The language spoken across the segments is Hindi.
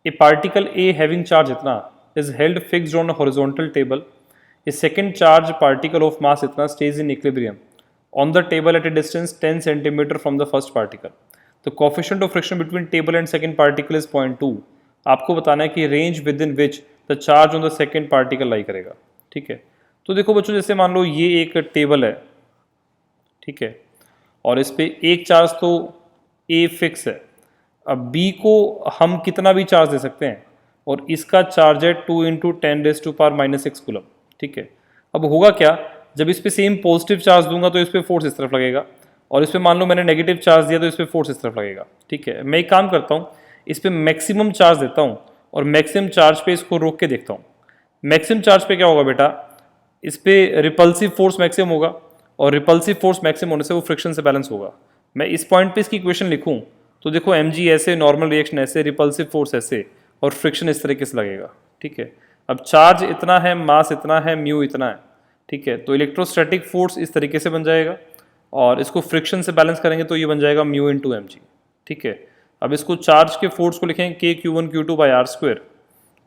A particle a having charge इतना is held fixed on a horizontal table, a second charge particle of mass इतना stays in equilibrium on the table at a distance 10 centimetre from the first particle. तो coefficient of friction between table and second particle is 0.2। आपको बताना है कि range within which the charge on the second particle lie करेगा। ठीक है, तो देखो बच्चों, जैसे मान लो ये एक टेबल है, ठीक है, और इस पर एक चार्ज तो ए फिक्स है। अब बी को हम कितना भी चार्ज दे सकते हैं, और इसका चार्ज है 2 × 10⁻⁻⁶ कूलम। ठीक है, अब होगा क्या, जब इस पर सेम पॉजिटिव चार्ज दूंगा तो इस पर फोर्स इस तरफ लगेगा, और इस पर मान लो मैंने नेगेटिव चार्ज दिया तो इस पर फोर्स इस तरफ लगेगा। ठीक है, मैं एक काम करता हूँ, इस पर मैक्सिमम चार्ज देता हूँ और मैक्सिमम चार्ज पे इसको रोक के देखता हूँ। मैक्सिमम चार्ज पे क्या होगा बेटा, इस पर रिपल्सिव फोर्स मैक्सिमम होगा, और रिपल्सिव फोर्स मैक्सिमम होने से वो फ्रिक्शन से बैलेंस होगा। मैं इस पॉइंट पे इसकी इक्वेशन लिखूँ तो देखो mg ऐसे, नॉर्मल रिएक्शन ऐसे, रिपल्सिव फोर्स ऐसे, और फ्रिक्शन इस तरीके से लगेगा। ठीक है, अब चार्ज इतना है, मास इतना है, म्यू इतना है। ठीक है, तो इलेक्ट्रोस्टैटिक फोर्स इस तरीके से बन जाएगा, और इसको फ्रिक्शन से बैलेंस करेंगे तो ये बन जाएगा म्यू × mg। ठीक है, अब इसको चार्ज के फोर्स को लिखेंगे K(Q1Q2/r²।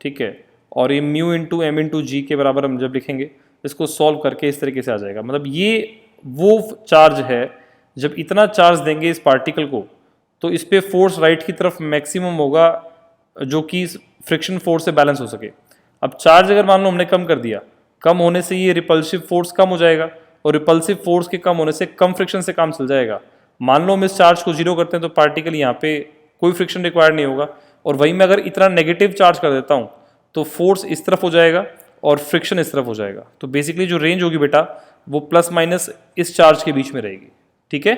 ठीक है, और ये म्यू × m × g के बराबर हम जब लिखेंगे, इसको सॉल्व करके इस तरीके से आ जाएगा। मतलब ये वो चार्ज है, जब इतना चार्ज देंगे इस पार्टिकल को तो इस पर फोर्स राइट की तरफ मैक्सिमम होगा, जो कि फ्रिक्शन फोर्स से बैलेंस हो सके। अब चार्ज अगर मान लो हमने कम कर दिया, कम होने से ये रिपल्सिव फोर्स कम हो जाएगा, और रिपल्सिव फोर्स के कम होने से कम फ्रिक्शन से काम चल जाएगा। मान लो हम इस चार्ज को 0 करते हैं तो पार्टिकल यहाँ पे कोई फ्रिक्शन रिक्वायर्ड नहीं होगा, और वहीं मैं अगर इतना नेगेटिव चार्ज कर देता हूँ तो फोर्स इस तरफ हो जाएगा और फ्रिक्शन इस तरफ हो जाएगा। तो बेसिकली जो रेंज होगी बेटा वो प्लस माइनस इस चार्ज के बीच में रहेगी। ठीक है।